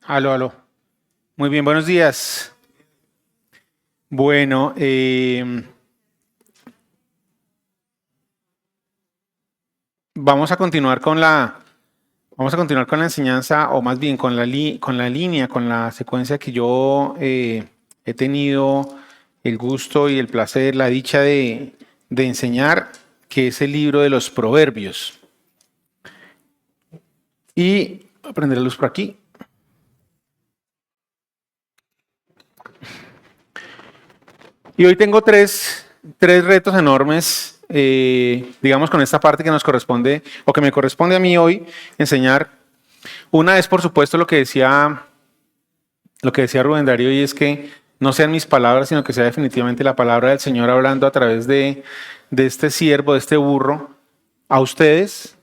Aló, aló. Muy bien, buenos días. Bueno, vamos a continuar con la enseñanza, o más bien con la línea, con la secuencia que yo he tenido el gusto y el placer, la dicha de enseñar, que es el libro de los Proverbios. Y voy a prender la luz por aquí. Y hoy tengo tres retos enormes, digamos, con esta parte que nos corresponde, o que me corresponde a mí hoy enseñar. Una es, por supuesto, lo que decía Rubén Darío, y es que no sean mis palabras, sino que sea definitivamente la palabra del Señor hablando a través de este siervo, de este burro, a ustedes,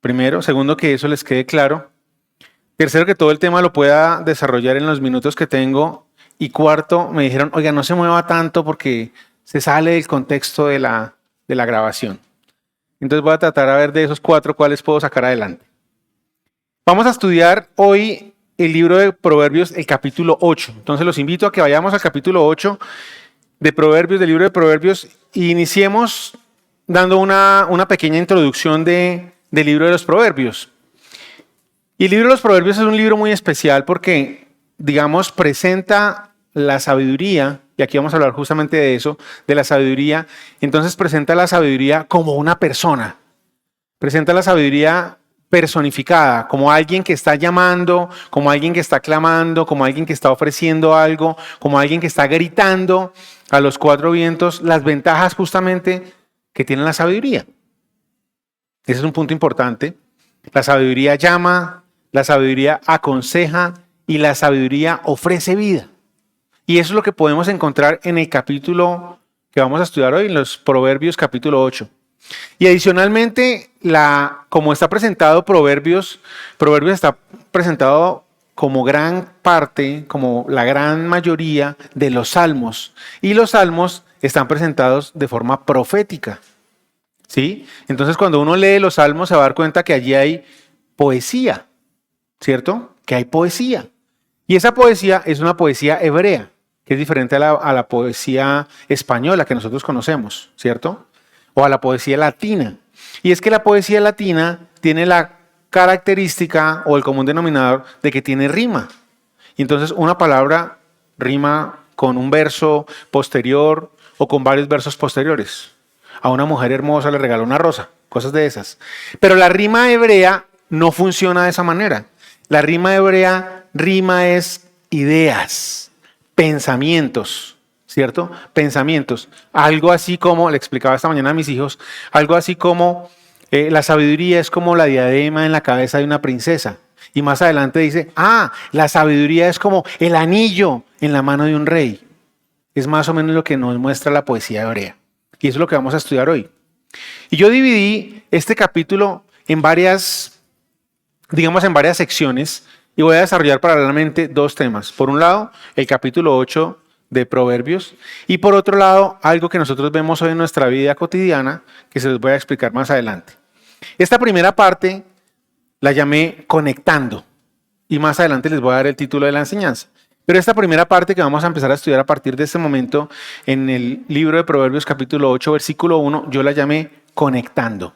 primero. Segundo, que eso les quede claro. Tercero, que todo el tema lo pueda desarrollar en los minutos que tengo. Y cuarto, me dijeron, oiga, no se mueva tanto porque se sale del contexto de la grabación. Entonces voy a tratar a ver de esos cuatro cuáles puedo sacar adelante. Vamos a estudiar hoy el libro de Proverbios, el capítulo 8. Entonces los invito a que vayamos al capítulo 8 de Proverbios, del libro de Proverbios, e iniciemos dando una pequeña introducción del libro de los Proverbios. Y el libro de los Proverbios es un libro muy especial porque, digamos, presenta la sabiduría, y aquí vamos a hablar justamente de eso, de la sabiduría. Entonces presenta la sabiduría como una persona, presenta la sabiduría personificada, como alguien que está llamando, como alguien que está clamando, como alguien que está ofreciendo algo, como alguien que está gritando a los cuatro vientos las ventajas justamente que tiene la sabiduría. Ese es un punto importante. La sabiduría llama, la sabiduría aconseja y la sabiduría ofrece vida. Y eso es lo que podemos encontrar en el capítulo que vamos a estudiar hoy, en los Proverbios capítulo 8. Y adicionalmente, como está presentado Proverbios está presentado como gran parte, como la gran mayoría de los salmos. Y los salmos están presentados de forma profética. ¿Sí? Entonces, cuando uno lee los salmos, se va a dar cuenta que allí hay poesía, ¿cierto? Que hay poesía. Y esa poesía es una poesía hebrea, que es diferente a la poesía española que nosotros conocemos, ¿cierto? O a la poesía latina. Y es que la poesía latina tiene la característica o el común denominador de que tiene rima. Y entonces una palabra rima con un verso posterior o con varios versos posteriores. A una mujer hermosa le regaló una rosa, cosas de esas. Pero la rima hebrea no funciona de esa manera. La rima hebrea, rima es ideas, pensamientos, ¿cierto? Pensamientos. Algo así como, le explicaba esta mañana a mis hijos, algo así como la sabiduría es como la diadema en la cabeza de una princesa. Y más adelante dice, la sabiduría es como el anillo en la mano de un rey. Es más o menos lo que nos muestra la poesía hebrea. Y eso es lo que vamos a estudiar hoy. Y yo dividí este capítulo en varias secciones y voy a desarrollar paralelamente dos temas. Por un lado, el capítulo 8 de Proverbios y por otro lado, algo que nosotros vemos hoy en nuestra vida cotidiana que se los voy a explicar más adelante. Esta primera parte la llamé Conectando y más adelante les voy a dar el título de la enseñanza. Pero esta primera parte que vamos a empezar a estudiar a partir de este momento en el libro de Proverbios capítulo 8, versículo 1, yo la llamé Conectando.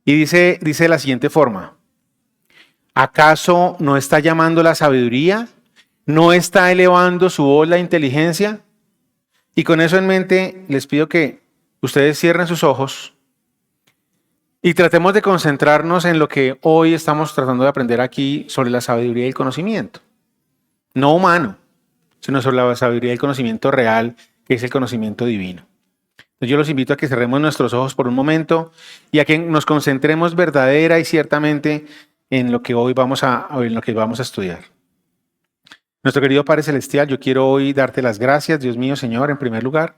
Y dice de la siguiente forma: ¿acaso no está llamando la sabiduría? ¿No está elevando su voz la inteligencia? Y con eso en mente les pido que ustedes cierren sus ojos y tratemos de concentrarnos en lo que hoy estamos tratando de aprender aquí sobre la sabiduría y el conocimiento. No humano, sino sobre la sabiduría y el conocimiento real, que es el conocimiento divino. Entonces yo los invito a que cerremos nuestros ojos por un momento y a que nos concentremos verdadera y ciertamente en lo que hoy vamos a estudiar. Nuestro querido Padre Celestial, yo quiero hoy darte las gracias, Dios mío, Señor, en primer lugar.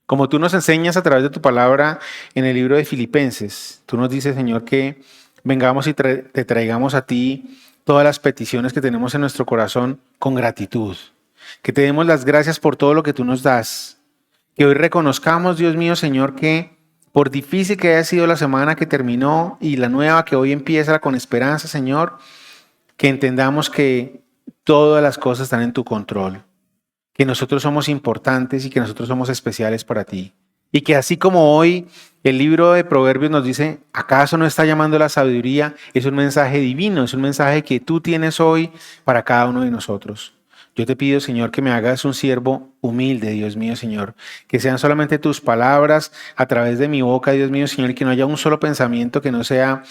Como tú nos enseñas a través de tu palabra en el libro de Filipenses, tú nos dices, Señor, que vengamos y te traigamos a ti todas las peticiones que tenemos en nuestro corazón con gratitud. Que te demos las gracias por todo lo que tú nos das. Que hoy reconozcamos, Dios mío, Señor, que por difícil que haya sido la semana que terminó y la nueva que hoy empieza con esperanza, Señor, que entendamos que todas las cosas están en tu control, que nosotros somos importantes y que nosotros somos especiales para ti. Y que así como hoy el libro de Proverbios nos dice, ¿acaso no está llamando la sabiduría? Es un mensaje divino, es un mensaje que tú tienes hoy para cada uno de nosotros. Yo te pido, Señor, que me hagas un siervo humilde, Dios mío, Señor. Que sean solamente tus palabras a través de mi boca, Dios mío, Señor, y que no haya un solo pensamiento que no sea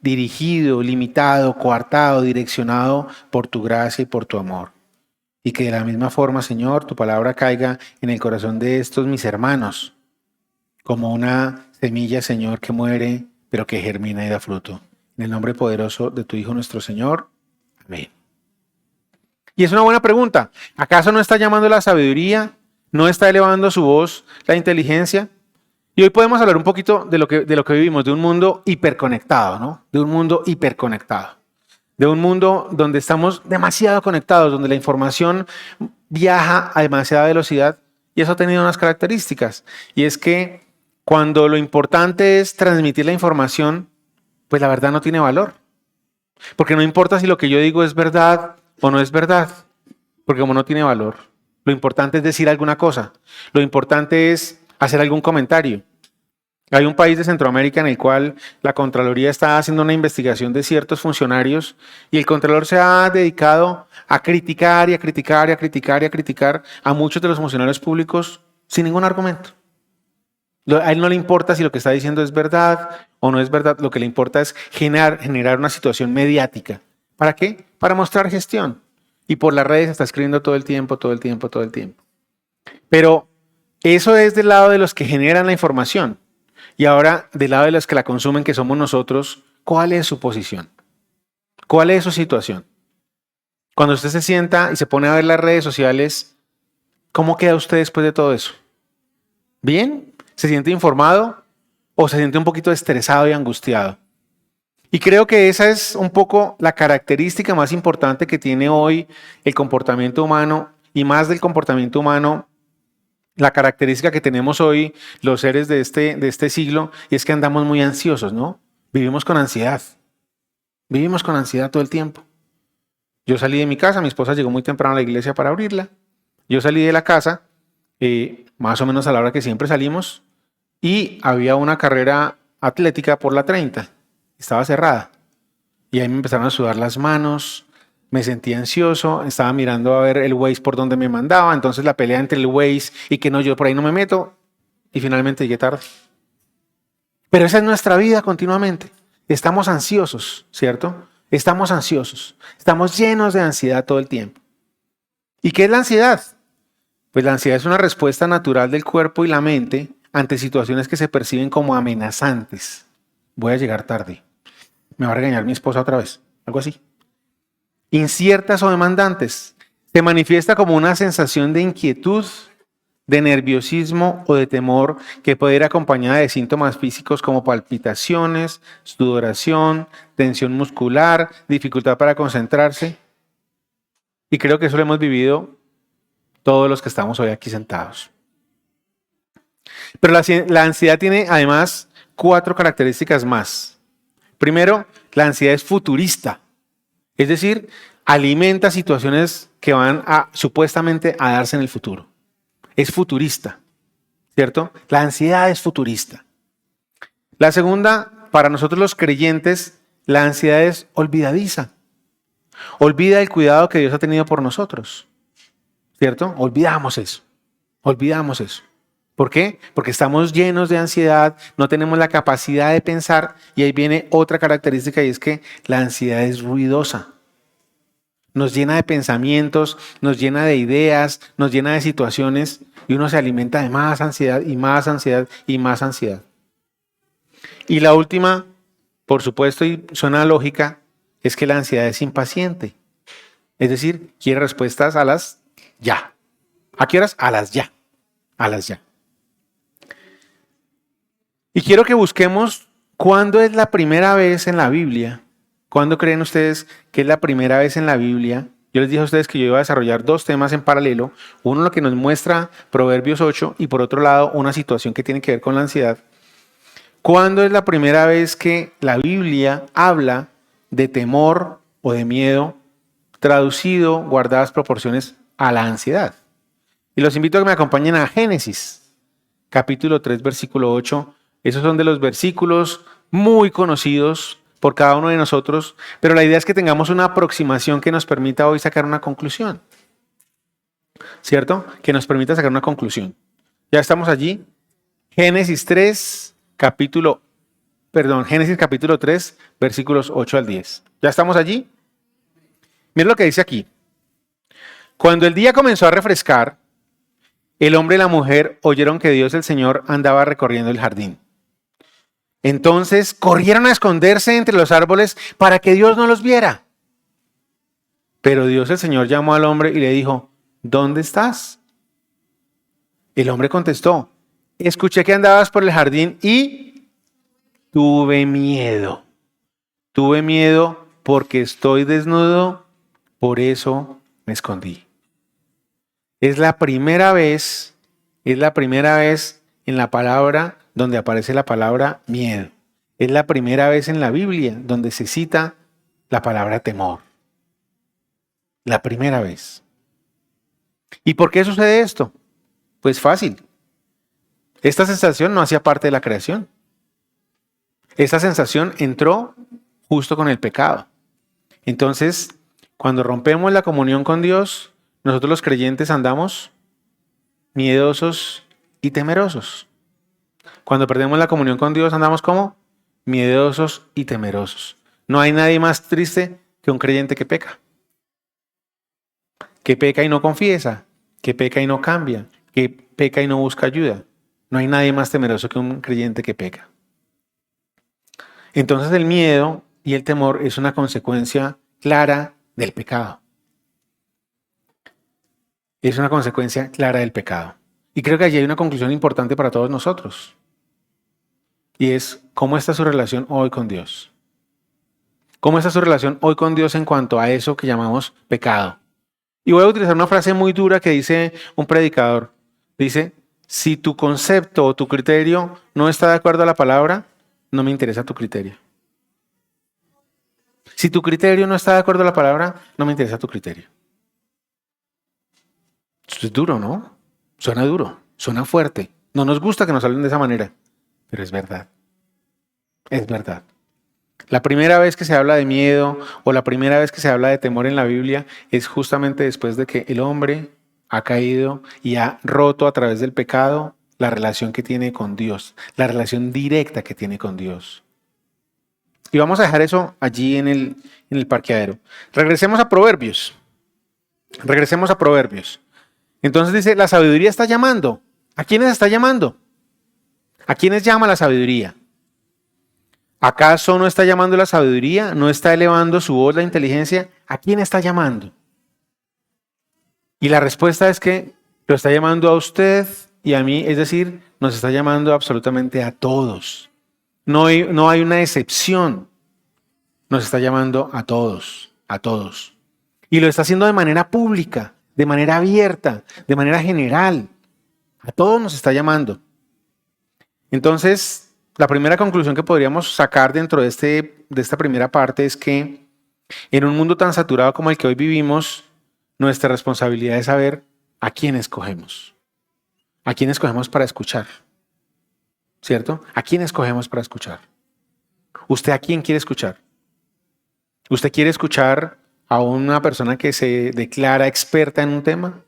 dirigido, limitado, coartado, direccionado por tu gracia y por tu amor. Y que de la misma forma, Señor, tu palabra caiga en el corazón de estos mis hermanos, como una semilla, Señor, que muere, pero que germina y da fruto. En el nombre poderoso de tu Hijo nuestro Señor. Amén. Y es una buena pregunta. ¿Acaso no está llamando la sabiduría? ¿No está elevando su voz la inteligencia? Y hoy podemos hablar un poquito de lo que vivimos, de un mundo hiperconectado, ¿no? De un mundo hiperconectado. De un mundo donde estamos demasiado conectados, donde la información viaja a demasiada velocidad, y eso ha tenido unas características. Y es que cuando lo importante es transmitir la información, pues la verdad no tiene valor. Porque no importa si lo que yo digo es verdad o no es verdad, porque como no tiene valor. Lo importante es decir alguna cosa. Lo importante es hacer algún comentario. Hay un país de Centroamérica en el cual la Contraloría está haciendo una investigación de ciertos funcionarios y el Contralor se ha dedicado a criticar y a criticar y a criticar y a criticar a muchos de los funcionarios públicos sin ningún argumento. A él no le importa si lo que está diciendo es verdad o no es verdad, lo que le importa es generar una situación mediática. ¿Para qué? Para mostrar gestión. Y por las redes está escribiendo todo el tiempo. Pero eso es del lado de los que generan la información. Y ahora, del lado de los que la consumen, que somos nosotros, ¿cuál es su posición? ¿Cuál es su situación? Cuando usted se sienta y se pone a ver las redes sociales, ¿cómo queda usted después de todo eso? ¿Bien? ¿Se siente informado o se siente un poquito estresado y angustiado? Y creo que esa es un poco la característica más importante que tiene hoy el comportamiento humano, y más del comportamiento humano, la característica que tenemos hoy los seres de este siglo, y es que andamos muy ansiosos, ¿no? Vivimos con ansiedad todo el tiempo. Yo salí de mi casa, mi esposa llegó muy temprano a la iglesia para abrirla. Yo salí de la casa, más o menos a la hora que siempre salimos, y había una carrera atlética por la 30. Estaba cerrada. Y ahí me empezaron a sudar las manos, me sentí ansioso, estaba mirando a ver el Waze por donde me mandaba, entonces la pelea entre el Waze y que no, yo por ahí no me meto, y finalmente llegué tarde. Pero esa es nuestra vida continuamente. Estamos ansiosos, ¿cierto? Estamos ansiosos. Estamos llenos de ansiedad todo el tiempo. ¿Y qué es la ansiedad? Pues la ansiedad es una respuesta natural del cuerpo y la mente ante situaciones que se perciben como amenazantes. Voy a llegar tarde. Me va a regañar mi esposa otra vez. Algo así. Inciertas o demandantes. Se manifiesta como una sensación de inquietud, de nerviosismo o de temor que puede ir acompañada de síntomas físicos como palpitaciones, sudoración, tensión muscular, dificultad para concentrarse. Y creo que eso lo hemos vivido todos los que estamos hoy aquí sentados. Pero la ansiedad tiene además 4 características más. Primero, la ansiedad es futurista. Es decir, alimenta situaciones que van supuestamente a darse en el futuro. Es futurista, ¿cierto? La ansiedad es futurista. La segunda, para nosotros los creyentes, la ansiedad es olvidadiza. Olvida el cuidado que Dios ha tenido por nosotros, ¿cierto? Olvidamos eso. ¿Por qué? Porque estamos llenos de ansiedad, no tenemos la capacidad de pensar, y ahí viene otra característica, y es que la ansiedad es ruidosa. Nos llena de pensamientos, nos llena de ideas, nos llena de situaciones, y uno se alimenta de más ansiedad y más ansiedad y más ansiedad. Y la última, por supuesto, y suena lógica, es que la ansiedad es impaciente. Es decir, quiere respuestas a las ya. ¿A qué horas? A las ya. Y quiero que busquemos cuándo es la primera vez en la Biblia. ¿Cuándo creen ustedes que es la primera vez en la Biblia? Yo les dije a ustedes que yo iba a desarrollar 2 temas en paralelo. Uno, lo que nos muestra Proverbios 8, y por otro lado, una situación que tiene que ver con la ansiedad. ¿Cuándo es la primera vez que la Biblia habla de temor o de miedo, traducido, guardadas proporciones a la ansiedad. Y los invito a que me acompañen a Génesis, capítulo 3, versículo 8. Esos son de los versículos muy conocidos por cada uno de nosotros, pero la idea es que tengamos una aproximación que nos permita hoy sacar una conclusión. ¿Cierto? Que nos permita sacar una conclusión. Ya estamos allí. Génesis capítulo 3, versículos 8 al 10. ¿Ya estamos allí? Miren lo que dice aquí. Cuando el día comenzó a refrescar, el hombre y la mujer oyeron que Dios el Señor andaba recorriendo el jardín. Entonces corrieron a esconderse entre los árboles para que Dios no los viera. Pero Dios el Señor llamó al hombre y le dijo, ¿dónde estás? El hombre contestó, escuché que andabas por el jardín y tuve miedo. Tuve miedo porque estoy desnudo, por eso me escondí. Es la primera vez en la palabra donde aparece la palabra miedo. Es la primera vez en la Biblia donde se cita la palabra temor. La primera vez. ¿Y por qué sucede esto? Pues fácil. Esta sensación no hacía parte de la creación. Esta sensación entró justo con el pecado. Entonces, cuando rompemos la comunión con Dios, nosotros los creyentes andamos miedosos y temerosos. Cuando perdemos la comunión con Dios, andamos como miedosos y temerosos. No hay nadie más triste que un creyente que peca y no confiesa, que peca y no cambia, que peca y no busca ayuda. No hay nadie más temeroso que un creyente que peca. Entonces el miedo y el temor es una consecuencia clara del pecado. Es una consecuencia clara del pecado. Y creo que allí hay una conclusión importante para todos nosotros. Y es, ¿cómo está su relación hoy con Dios? ¿Cómo está su relación hoy con Dios en cuanto a eso que llamamos pecado? Y voy a utilizar una frase muy dura que dice un predicador. Dice, si tu concepto o tu criterio no está de acuerdo a la palabra, no me interesa tu criterio. Si tu criterio no está de acuerdo a la palabra, no me interesa tu criterio. Esto es duro, ¿no? Suena duro, suena fuerte. No nos gusta que nos hablen de esa manera, pero es verdad. Es verdad. La primera vez que se habla de miedo o la primera vez que se habla de temor en la Biblia es justamente después de que el hombre ha caído y ha roto a través del pecado la relación que tiene con Dios, la relación directa que tiene con Dios. Y vamos a dejar eso allí en el parqueadero. Regresemos a Proverbios. Entonces dice, la sabiduría está llamando. ¿A quiénes está llamando? ¿A quiénes llama la sabiduría? ¿Acaso no está llamando la sabiduría? ¿No está elevando su voz la inteligencia? ¿A quién está llamando? Y la respuesta es que lo está llamando a usted y a mí, es decir, nos está llamando absolutamente a todos. No hay una excepción. Nos está llamando a todos, a todos. Y lo está haciendo de manera pública, de manera abierta, de manera general. A todos nos está llamando. Entonces, la primera conclusión que podríamos sacar dentro de esta primera parte es que en un mundo tan saturado como el que hoy vivimos, nuestra responsabilidad es saber a quién escogemos. ¿A quién escogemos para escuchar? ¿Cierto? ¿A quién escogemos para escuchar? ¿Usted a quién quiere escuchar? ¿Usted quiere escuchar a una persona que se declara experta en un tema?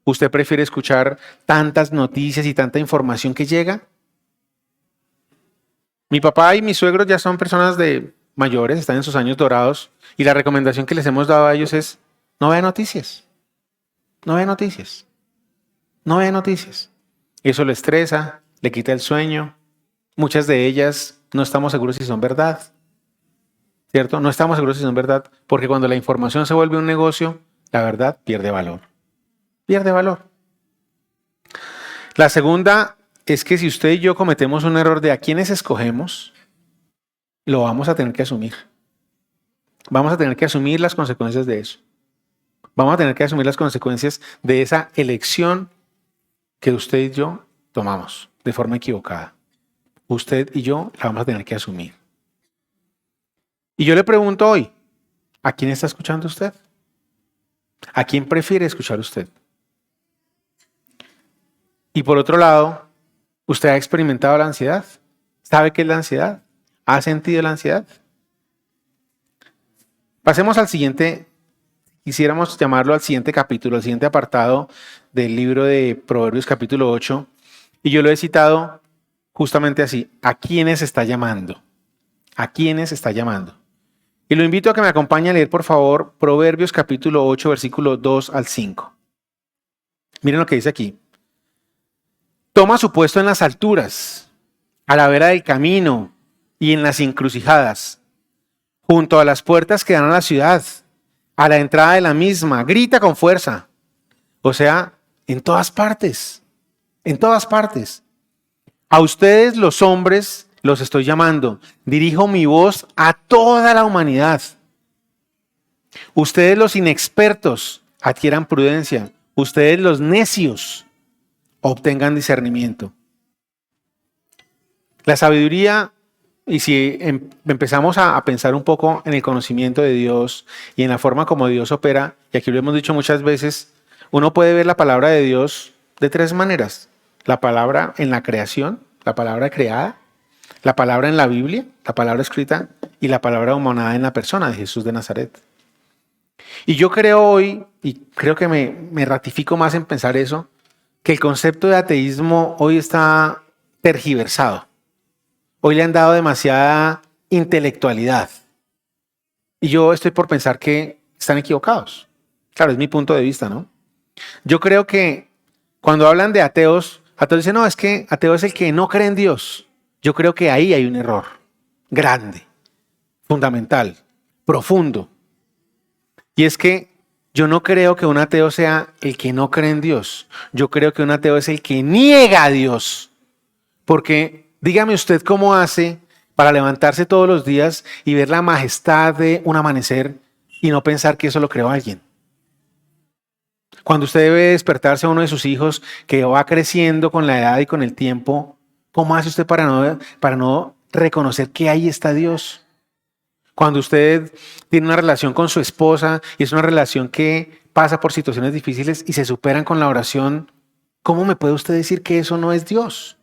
¿Usted prefiere escuchar tantas noticias y tanta información que llega? Mi papá y mis suegros ya son personas de mayores, están en sus años dorados, y la recomendación que les hemos dado a ellos es, no vea noticias. No vea noticias. No vea noticias. Eso lo estresa, le quita el sueño. Muchas de ellas no estamos seguros si son verdad. ¿Cierto? No estamos seguros si son verdad, porque cuando la información se vuelve un negocio, la verdad pierde valor. Pierde valor. La segunda es que si usted y yo cometemos un error de a quiénes escogemos, lo vamos a tener que asumir. Vamos a tener que asumir las consecuencias de eso. Vamos a tener que asumir las consecuencias de esa elección que usted y yo tomamos de forma equivocada. Usted y yo la vamos a tener que asumir. Y yo le pregunto hoy, ¿A quién está escuchando usted? ¿A quién prefiere escuchar usted? Y por otro lado, ¿usted ha experimentado la ansiedad? ¿Sabe qué es la ansiedad? ¿Ha sentido la ansiedad? Pasemos al siguiente, quisiéramos llamarlo al siguiente capítulo, al siguiente apartado del libro de Proverbios capítulo 8. Y yo lo he citado justamente así. ¿A quiénes está llamando? ¿A quiénes está llamando? Y lo invito a que me acompañe a leer, por favor, Proverbios capítulo 8, versículos 2 al 5. Miren lo que dice aquí. Toma su puesto en las alturas, a la vera del camino y en las encrucijadas, junto a las puertas que dan a la ciudad, a la entrada de la misma. Grita con fuerza. O sea, en todas partes. En todas partes. A ustedes los hombres los estoy llamando. Dirijo mi voz a toda la humanidad. Ustedes los inexpertos adquieran prudencia. Ustedes los necios obtengan discernimiento. La sabiduría, y si empezamos a pensar un poco en el conocimiento de Dios y en la forma como Dios opera, y aquí lo hemos dicho muchas veces, uno puede ver la palabra de Dios de tres maneras. La palabra en la creación, la palabra creada, la palabra en la Biblia, la palabra escrita y la palabra humanada en la persona de Jesús de Nazaret. Y yo creo hoy, y creo que me ratifico más en pensar eso, que el concepto de ateísmo hoy está tergiversado. Hoy le han dado demasiada intelectualidad. Y yo estoy por pensar que están equivocados. Claro, es mi punto de vista, ¿no? Yo creo que cuando hablan de ateos dicen, no, es que ateo es el que no cree en Dios. Yo creo que ahí hay un error grande, fundamental, profundo. Y es que yo no creo que un ateo sea el que no cree en Dios. Yo creo que un ateo es el que niega a Dios. Porque dígame usted cómo hace para levantarse todos los días y ver la majestad de un amanecer y no pensar que eso lo creó alguien. Cuando usted debe despertarse a uno de sus hijos que va creciendo con la edad y con el tiempo, ¿cómo hace usted para no reconocer que ahí está Dios? Cuando usted tiene una relación con su esposa y es una relación que pasa por situaciones difíciles y se superan con la oración, ¿cómo me puede usted decir que eso no es Dios?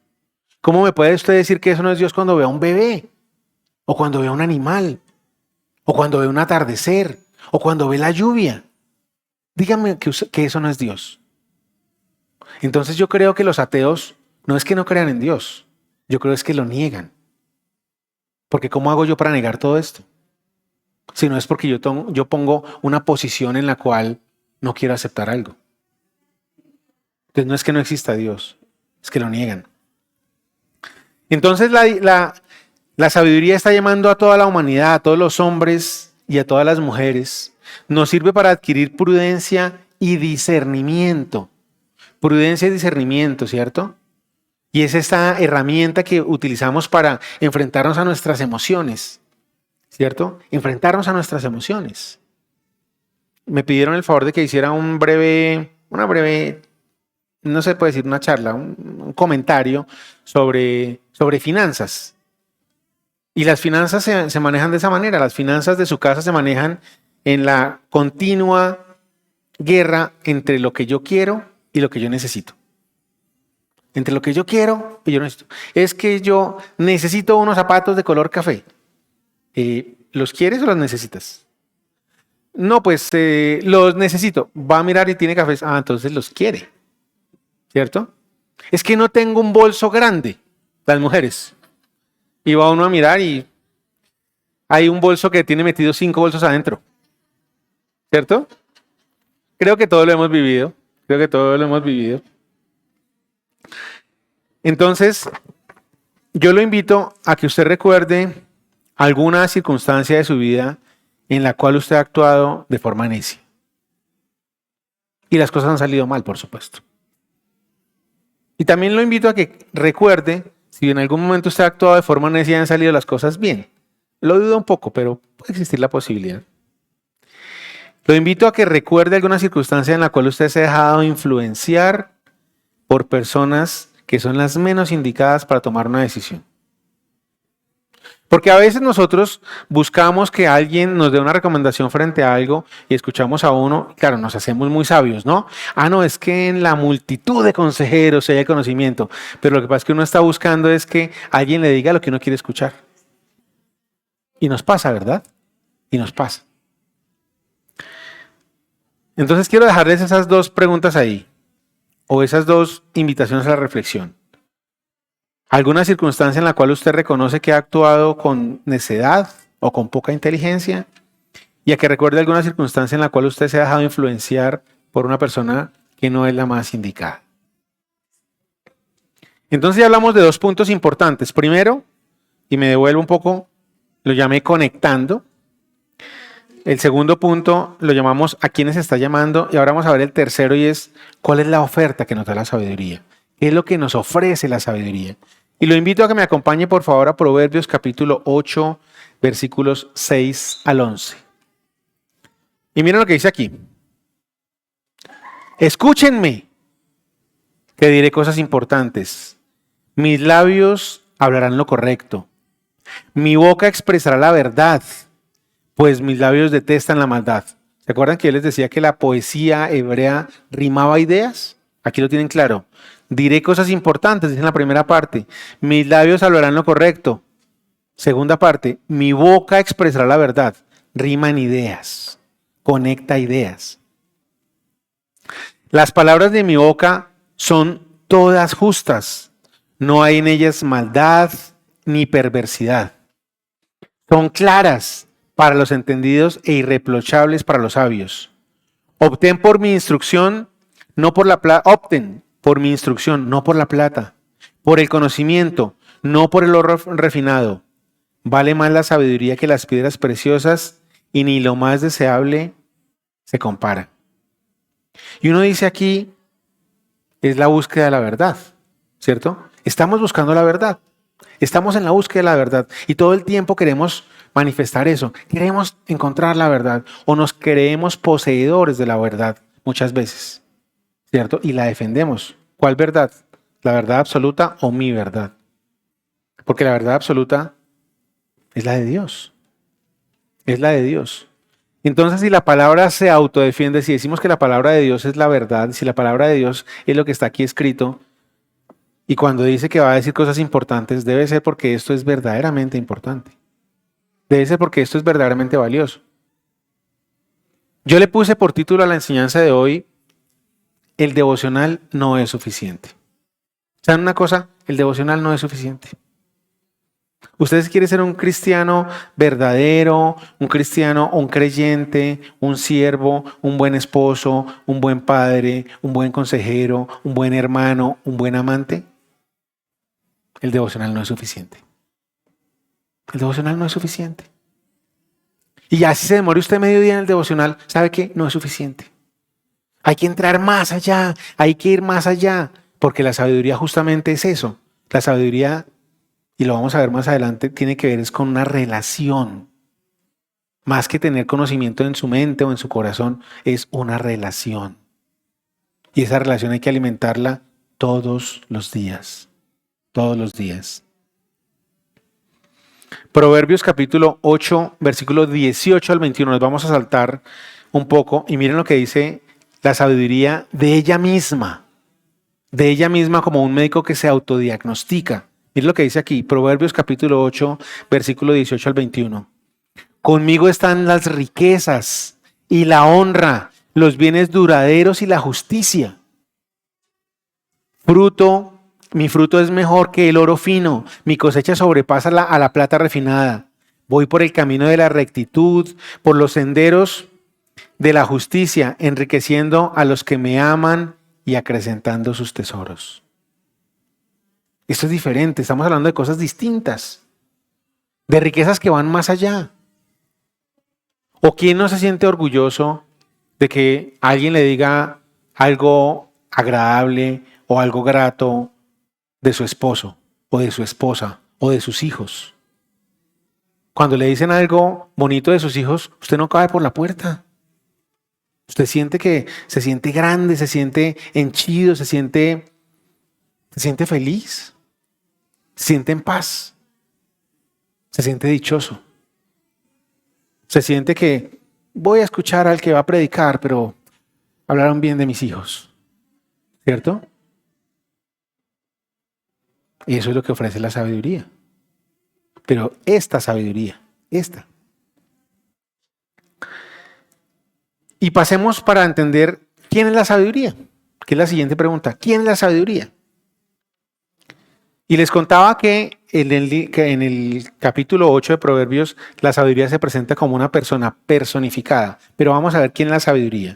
¿Cómo me puede usted decir que eso no es Dios cuando ve a un bebé? ¿O cuando ve a un animal? ¿O cuando ve un atardecer? ¿O cuando ve la lluvia? Dígame que eso no es Dios. Entonces yo creo que los ateos no es que no crean en Dios, yo creo es que lo niegan. Porque ¿cómo hago yo para negar todo esto? Si no es porque yo pongo una posición en la cual no quiero aceptar algo. Entonces no es que no exista Dios, es que lo niegan. Entonces la sabiduría está llamando a toda la humanidad, a todos los hombres y a todas las mujeres. Nos sirve para adquirir prudencia y discernimiento. Prudencia y discernimiento, ¿cierto? Y es esta herramienta que utilizamos para enfrentarnos a nuestras emociones, ¿cierto? Enfrentarnos a nuestras emociones. Me pidieron el favor de que hiciera una breve, no se puede decir una charla, un comentario sobre finanzas. Y las finanzas se manejan de esa manera. Las finanzas de su casa se manejan en la continua guerra entre lo que yo quiero y lo que yo necesito. Entre lo que yo quiero y yo necesito. Es que yo necesito unos zapatos de color café. ¿Los quieres o los necesitas? No, pues los necesito. Va a mirar y tiene cafés. Ah, entonces los quiere. ¿Cierto? Es que no tengo un bolso grande. Las mujeres. Y va uno a mirar y hay un bolso que tiene metido 5 bolsos adentro. ¿Cierto? Creo que todos lo hemos vivido. Entonces, yo lo invito a que usted recuerde alguna circunstancia de su vida en la cual usted ha actuado de forma necia. Y las cosas han salido mal, por supuesto. Y también lo invito a que recuerde si en algún momento usted ha actuado de forma necia y han salido las cosas bien. Lo dudo un poco, pero puede existir la posibilidad. Lo invito a que recuerde alguna circunstancia en la cual usted se ha dejado influenciar por personas que son las menos indicadas para tomar una decisión. Porque a veces nosotros buscamos que alguien nos dé una recomendación frente a algo y escuchamos a uno, y claro, nos hacemos muy sabios, ¿no? Ah, no, es que en la multitud de consejeros hay conocimiento, pero lo que pasa es que uno está buscando es que alguien le diga lo que uno quiere escuchar. Y nos pasa, ¿verdad? Y nos pasa. Entonces quiero dejarles esas dos preguntas ahí, o esas dos invitaciones a la reflexión. ¿Alguna circunstancia en la cual usted reconoce que ha actuado con necedad o con poca inteligencia? Y a que recuerde alguna circunstancia en la cual usted se ha dejado influenciar por una persona que no es la más indicada. Entonces ya hablamos de dos puntos importantes. Primero, y me devuelvo un poco, lo llamé conectando. El segundo punto lo llamamos a quiénes está llamando. Y ahora vamos a ver el tercero y es cuál es la oferta que nos da la sabiduría. ¿Qué es lo que nos ofrece la sabiduría? Y lo invito a que me acompañe por favor a Proverbios capítulo 8, versículos 6 al 11. Y miren lo que dice aquí. Escúchenme, que diré cosas importantes. Mis labios hablarán lo correcto. Mi boca expresará la verdad, pues mis labios detestan la maldad. ¿Se acuerdan que yo les decía que la poesía hebrea rimaba ideas? Aquí lo tienen claro. Diré cosas importantes, dice en la primera parte. Mis labios hablarán lo correcto. Segunda parte, mi boca expresará la verdad. Riman ideas, conecta ideas. Las palabras de mi boca son todas justas. No hay en ellas maldad ni perversidad. Son claras para los entendidos e irreprochables para los sabios. Opten por mi instrucción, no por la plata. Opten por mi instrucción, no por la plata. Por el conocimiento, no por el oro refinado. Vale más la sabiduría que las piedras preciosas y ni lo más deseable se compara. Y uno dice aquí, es la búsqueda de la verdad, ¿cierto? Estamos buscando la verdad. Estamos en la búsqueda de la verdad y todo el tiempo queremos manifestar eso. Queremos encontrar la verdad o nos creemos poseedores de la verdad muchas veces, ¿cierto? Y la defendemos. ¿Cuál verdad? ¿La verdad absoluta o mi verdad? Porque la verdad absoluta es la de Dios. Es la de Dios. Entonces, si la palabra se autodefiende, si decimos que la palabra de Dios es la verdad, si la palabra de Dios es lo que está aquí escrito, y cuando dice que va a decir cosas importantes, debe ser porque esto es verdaderamente importante. Debe ser porque esto es verdaderamente valioso. Yo le puse por título a la enseñanza de hoy, el devocional no es suficiente. ¿Saben una cosa? El devocional no es suficiente. Usted quiere ser un cristiano verdadero, un cristiano, un creyente, un siervo, un buen esposo, un buen padre, un buen consejero, un buen hermano, un buen amante. El devocional no es suficiente. El devocional no es suficiente. Y ya si se demore usted medio día en el devocional, ¿sabe qué? No es suficiente. Hay que entrar más allá, hay que ir más allá, porque la sabiduría justamente es eso. La sabiduría, y lo vamos a ver más adelante, tiene que ver es con una relación. Más que tener conocimiento en su mente o en su corazón, es una relación. Y esa relación hay que alimentarla todos los días. Todos los días. Proverbios capítulo 8, versículo 18 al 21. Nos vamos a saltar un poco y miren lo que dice la sabiduría de ella misma. De ella misma como un médico que se autodiagnostica. Miren lo que dice aquí, Proverbios capítulo 8, versículo 18 al 21. Conmigo están las riquezas y la honra, los bienes duraderos y la justicia. Mi fruto es mejor que el oro fino, mi cosecha sobrepasa a la plata refinada. Voy por el camino de la rectitud, por los senderos de la justicia, enriqueciendo a los que me aman y acrecentando sus tesoros. Esto es diferente, estamos hablando de cosas distintas, de riquezas que van más allá. ¿O quién no se siente orgulloso de que alguien le diga algo agradable o algo grato de su esposo o de su esposa o de sus hijos? Cuando le dicen algo bonito de sus hijos, usted no cabe por la puerta. Usted siente que se siente grande, se siente henchido, se siente feliz, se siente en paz. Se siente dichoso. Se siente que voy a escuchar al que va a predicar, pero hablaron bien de mis hijos. ¿Cierto? Y eso es lo que ofrece la sabiduría. Pero esta sabiduría, esta. Y pasemos para entender quién es la sabiduría, que es la siguiente pregunta. ¿Quién es la sabiduría? Y les contaba que en el capítulo 8 de Proverbios, la sabiduría se presenta como una persona personificada. Pero vamos a ver quién es la sabiduría.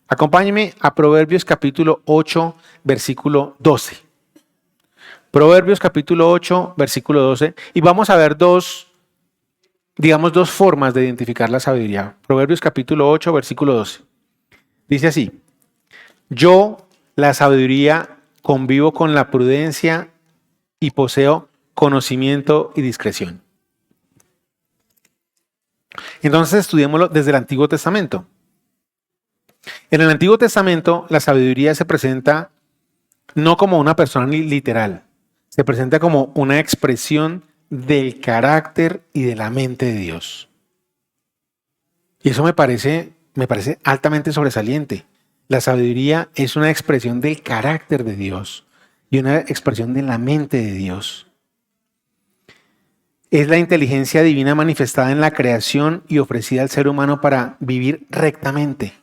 Acompáñenme a Proverbios capítulo 8, versículo 12. Proverbios capítulo 8, versículo 12. Y vamos a ver dos formas de identificar la sabiduría. Proverbios capítulo 8, versículo 12. Dice así: yo, la sabiduría, convivo con la prudencia y poseo conocimiento y discreción. Entonces estudiémoslo desde el Antiguo Testamento. En el Antiguo Testamento la sabiduría se presenta no como una persona literal, se presenta como una expresión del carácter y de la mente de Dios. Y eso me parece altamente sobresaliente. La sabiduría es una expresión del carácter de Dios y una expresión de la mente de Dios. Es la inteligencia divina manifestada en la creación y ofrecida al ser humano para vivir rectamente.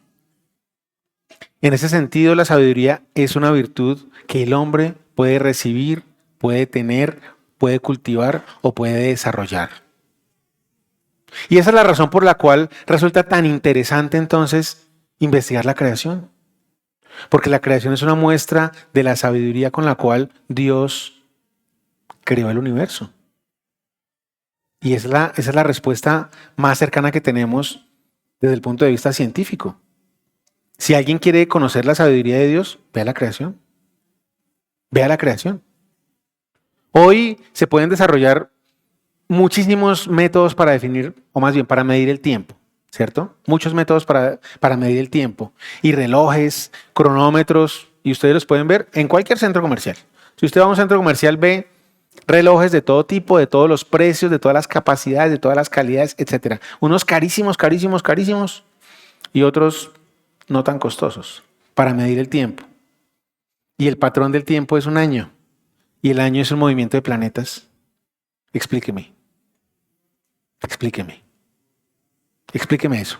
En ese sentido, la sabiduría es una virtud que el hombre puede recibir, puede tener, puede cultivar o puede desarrollar. Y esa es la razón por la cual resulta tan interesante entonces investigar la creación. Porque la creación es una muestra de la sabiduría con la cual Dios creó el universo. Y esa es la respuesta más cercana que tenemos desde el punto de vista científico. Si alguien quiere conocer la sabiduría de Dios, vea la creación. Vea la creación. Hoy se pueden desarrollar muchísimos métodos para definir, o más bien para medir el tiempo, ¿cierto? Muchos métodos para medir el tiempo. Y relojes, cronómetros, y ustedes los pueden ver en cualquier centro comercial. Si usted va a un centro comercial, ve relojes de todo tipo, de todos los precios, de todas las capacidades, de todas las calidades, etc. Unos carísimos, carísimos, carísimos, y otros no tan costosos, para medir el tiempo. Y el patrón del tiempo es un año, y el año es un movimiento de planetas. Explíqueme eso.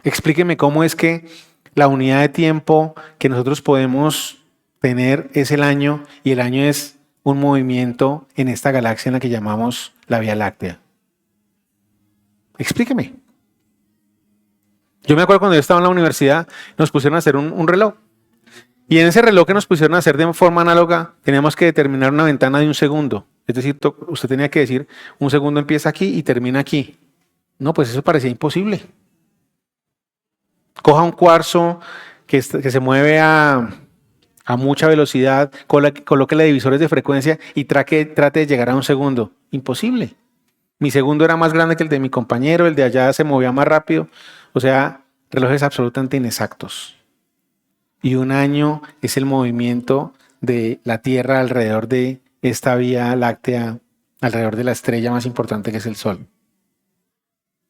Explíqueme cómo es que la unidad de tiempo que nosotros podemos tener es el año, y el año es un movimiento en esta galaxia en la que llamamos la Vía Láctea. Explíqueme. Yo me acuerdo cuando yo estaba en la universidad, nos pusieron a hacer un reloj. Y en ese reloj que nos pusieron a hacer de forma análoga, teníamos que determinar una ventana de un segundo. Es decir, usted tenía que decir, un segundo empieza aquí y termina aquí. No, pues eso parecía imposible. Coja un cuarzo que se mueve a mucha velocidad, colóquele divisores de frecuencia y trate de llegar a un segundo. Imposible. Mi segundo era más grande que el de mi compañero, el de allá se movía más rápido. O sea, relojes absolutamente inexactos. Y un año es el movimiento de la Tierra alrededor de esta Vía Láctea, alrededor de la estrella más importante que es el Sol.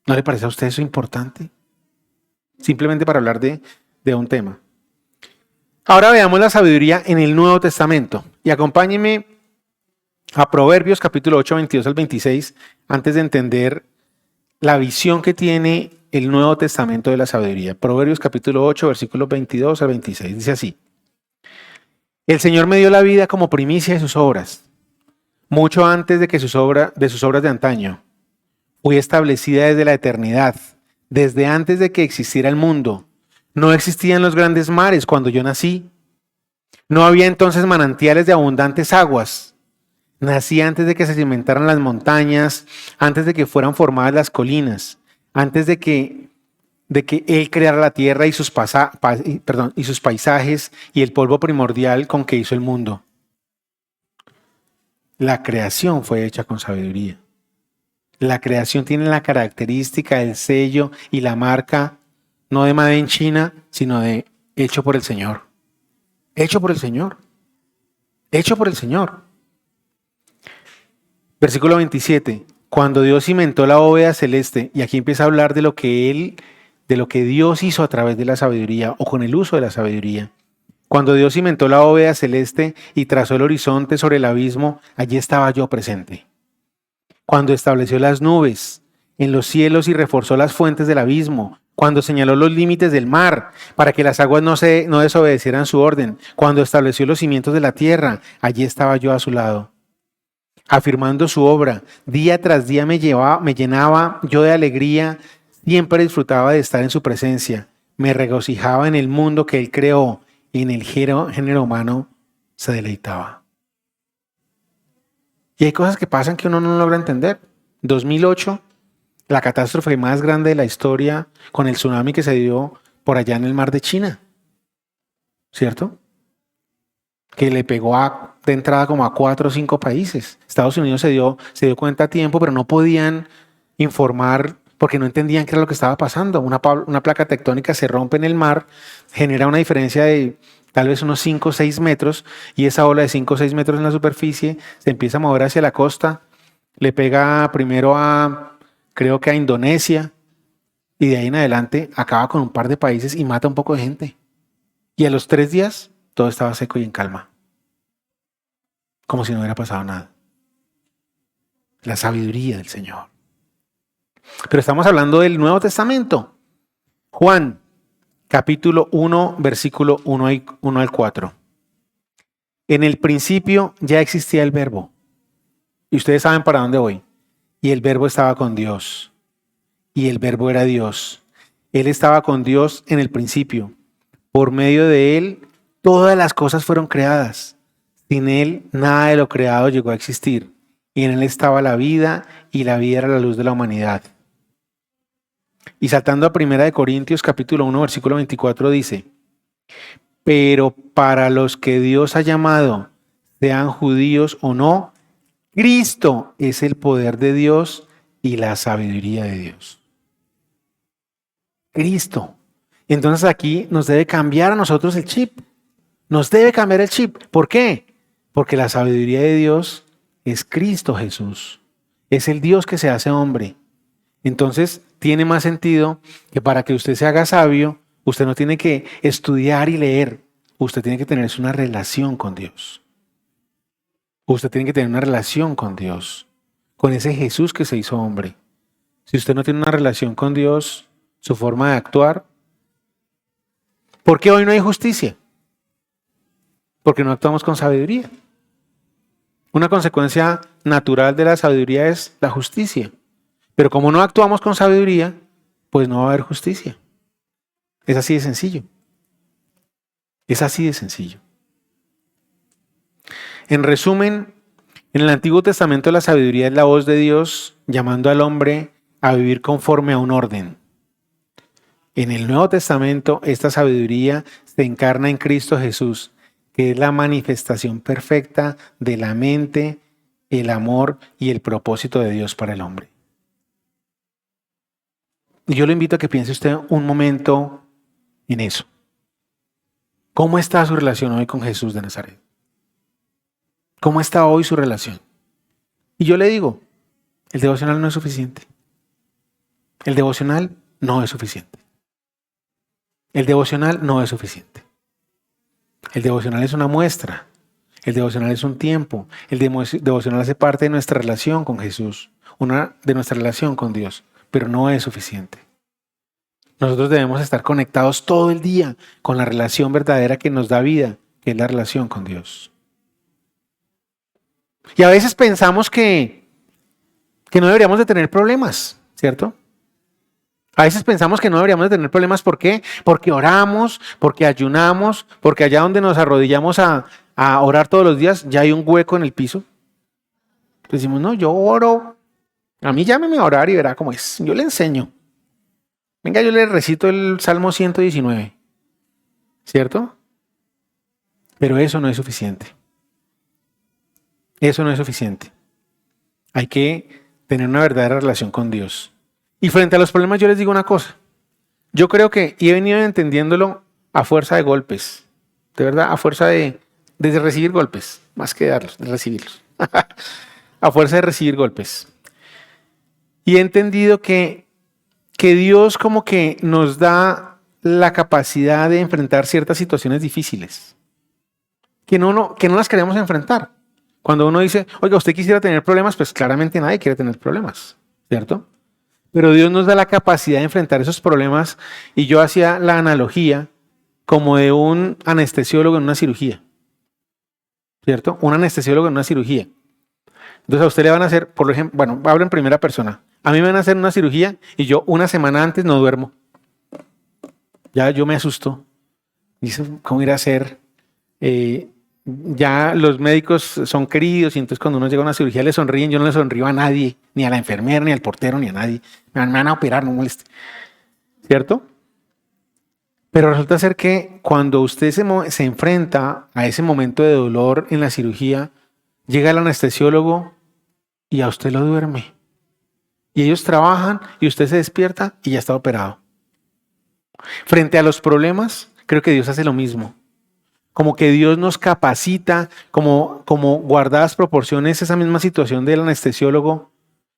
¿No le parece a usted eso importante? Simplemente para hablar de un tema. Ahora veamos la sabiduría en el Nuevo Testamento. Y acompáñenme a Proverbios capítulo 8, 22 al 26, antes de entender la visión que tiene el Nuevo Testamento de la sabiduría. Proverbios capítulo 8, versículos 22 al 26. Dice así: el Señor me dio la vida como primicia de sus obras, mucho antes de sus obras de antaño. Fui establecida desde la eternidad, desde antes de que existiera el mundo. No existían los grandes mares cuando yo nací. No había entonces manantiales de abundantes aguas. Nací antes de que se cimentaran las montañas, antes de que fueran formadas las colinas, antes de que Él creara la tierra y sus paisajes y el polvo primordial con que hizo el mundo. La creación fue hecha con sabiduría. La creación tiene la característica, el sello y la marca, no de Made in China, sino de hecho por el Señor. Hecho por el Señor. Hecho por el Señor. Versículo 27. Cuando Dios cimentó la bóveda celeste, y aquí empieza a hablar de lo que Dios hizo a través de la sabiduría o con el uso de la sabiduría. Cuando Dios cimentó la bóveda celeste y trazó el horizonte sobre el abismo, allí estaba yo presente. Cuando estableció las nubes en los cielos y reforzó las fuentes del abismo, cuando señaló los límites del mar para que las aguas no desobedecieran su orden, cuando estableció los cimientos de la tierra, allí estaba yo a su lado, afirmando su obra. Día tras día me llenaba yo de alegría, siempre disfrutaba de estar en su presencia, me regocijaba en el mundo que él creó, y en el género humano se deleitaba. Y hay cosas que pasan que uno no logra entender. 2008, la catástrofe más grande de la historia con el tsunami que se dio por allá en el mar de China, ¿cierto? Que le pegó de entrada como a 4 o 5 países. Estados Unidos se dio cuenta a tiempo, pero no podían informar porque no entendían qué era lo que estaba pasando. Una placa tectónica se rompe en el mar, genera una diferencia de tal vez unos 5 o 6 metros, y esa ola de 5 o 6 metros en la superficie se empieza a mover hacia la costa, le pega primero creo que a Indonesia, y de ahí en adelante acaba con un par de países y mata a un poco de gente. Y a los 3 días todo estaba seco y en calma, como si no hubiera pasado nada. La sabiduría del Señor. Pero estamos hablando del Nuevo Testamento. Juan, capítulo 1, versículo 1 al 4. En el principio ya existía el Verbo. Y ustedes saben para dónde voy. Y el Verbo estaba con Dios. Y el Verbo era Dios. Él estaba con Dios en el principio. Por medio de Él, todas las cosas fueron creadas. Sin Él, nada de lo creado llegó a existir. Y en Él estaba la vida, y la vida era la luz de la humanidad. Y saltando a 1 Corintios capítulo 1, versículo 24 dice: pero para los que Dios ha llamado, sean judíos o no, Cristo es el poder de Dios y la sabiduría de Dios. Cristo. Entonces aquí nos debe cambiar a nosotros el chip. Nos debe cambiar el chip. ¿Por qué? Porque la sabiduría de Dios es Cristo Jesús. Es el Dios que se hace hombre. Entonces tiene más sentido que para que usted se haga sabio, usted no tiene que estudiar y leer. Usted tiene que tener una relación con Dios. Usted tiene que tener una relación con Dios, con ese Jesús que se hizo hombre. Si usted no tiene una relación con Dios, su forma de actuar. ¿Por qué hoy no hay justicia? Porque no actuamos con sabiduría. Una consecuencia natural de la sabiduría es la justicia. Pero como no actuamos con sabiduría, pues no va a haber justicia. Es así de sencillo. Es así de sencillo. En resumen, en el Antiguo Testamento la sabiduría es la voz de Dios llamando al hombre a vivir conforme a un orden. En el Nuevo Testamento esta sabiduría se encarna en Cristo Jesús, que es la manifestación perfecta de la mente, el amor y el propósito de Dios para el hombre. Y yo le invito a que piense usted un momento en eso. ¿Cómo está su relación hoy con Jesús de Nazaret? ¿Cómo está hoy su relación? Y yo le digo, el devocional no es suficiente. El devocional no es suficiente. El devocional no es suficiente. El devocional es una muestra. El devocional es un tiempo. El devocional hace parte de nuestra relación con Jesús, de nuestra relación con Dios, pero no es suficiente. Nosotros debemos estar conectados todo el día con la relación verdadera que nos da vida, que es la relación con Dios. Y a veces pensamos que no deberíamos de tener problemas, ¿cierto? A veces pensamos que no deberíamos de tener problemas. ¿Por qué? Porque oramos, porque ayunamos, porque allá donde nos arrodillamos a orar todos los días ya hay un hueco en el piso. Decimos, no, yo oro. A mí llámeme a orar y verá cómo es. Yo le enseño. Venga, yo le recito el Salmo 119. ¿Cierto? Pero eso no es suficiente. Eso no es suficiente. Hay que tener una verdadera relación con Dios. Y frente a los problemas yo les digo una cosa. Yo creo que he venido entendiéndolo a fuerza de golpes. De verdad, a fuerza de recibir golpes. Más que darlos, de recibirlos. a fuerza de recibir golpes. Y he entendido que Dios como que nos da la capacidad de enfrentar ciertas situaciones difíciles, que no las queremos enfrentar. Cuando uno dice, oiga, ¿usted quisiera tener problemas? Pues claramente nadie quiere tener problemas, ¿cierto? Pero Dios nos da la capacidad de enfrentar esos problemas, y yo hacía la analogía como de un anestesiólogo en una cirugía, ¿cierto? Un anestesiólogo en una cirugía. Entonces a usted le van a hacer, por ejemplo, bueno, hablo en primera persona. A mí me van a hacer una cirugía y yo una semana antes no duermo. Ya yo me asusto. Dice, ¿cómo ir a hacer? Ya los médicos son queridos y entonces cuando uno llega a una cirugía le sonríen. Yo no le sonrío a nadie, ni a la enfermera, ni al portero, ni a nadie. Me van a operar, no moleste. ¿Cierto? Pero resulta ser que cuando usted se enfrenta a ese momento de dolor en la cirugía, llega el anestesiólogo y a usted lo duerme. Y ellos trabajan y usted se despierta y ya está operado. Frente a los problemas, creo que Dios hace lo mismo. Como que Dios nos capacita, como guardadas proporciones, esa misma situación del anestesiólogo.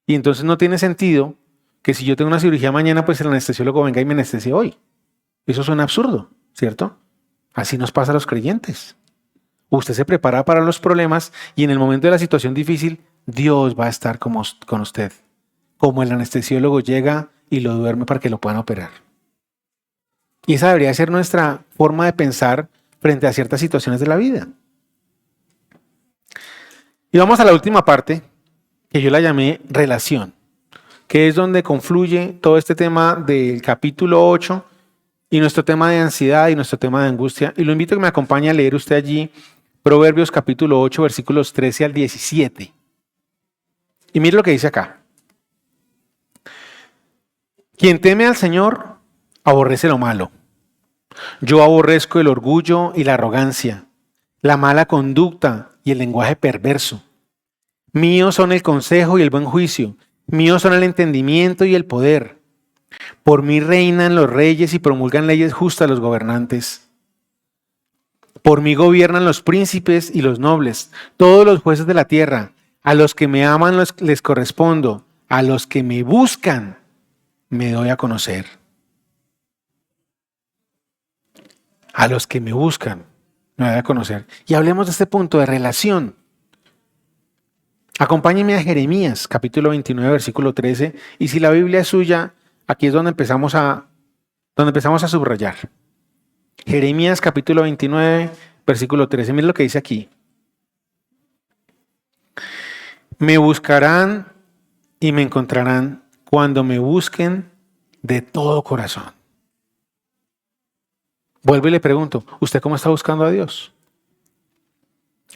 Y entonces no tiene sentido que si yo tengo una cirugía mañana, pues el anestesiólogo venga y me anestesie hoy. Eso suena absurdo, ¿cierto? Así nos pasa a los creyentes. Usted se prepara para los problemas y en el momento de la situación difícil, Dios va a estar con usted. Como el anestesiólogo llega y lo duerme para que lo puedan operar. Y esa debería ser nuestra forma de pensar frente a ciertas situaciones de la vida. Y vamos a la última parte, que yo la llamé relación, que es donde confluye todo este tema del capítulo 8 y nuestro tema de ansiedad y nuestro tema de angustia. Y lo invito a que me acompañe a leer usted allí Proverbios capítulo 8, versículos 13 al 17. Y mire lo que dice acá. Quien teme al Señor aborrece lo malo. Yo aborrezco el orgullo y la arrogancia, la mala conducta y el lenguaje perverso. Míos son el consejo y el buen juicio. Míos son el entendimiento y el poder. Por mí reinan los reyes y promulgan leyes justas los gobernantes. Por mí gobiernan los príncipes y los nobles, todos los jueces de la tierra. A los que me aman les correspondo, a los que me buscan me doy a conocer. A los que me buscan me doy a conocer. Y hablemos de este punto de relación. Acompáñenme a Jeremías, capítulo 29, versículo 13. Y si la Biblia es suya, aquí es donde empezamos a subrayar. Jeremías, capítulo 29, versículo 13. Miren lo que dice aquí. Me buscarán y me encontrarán cuando me busquen de todo corazón. Vuelvo y le pregunto, ¿usted cómo está buscando a Dios?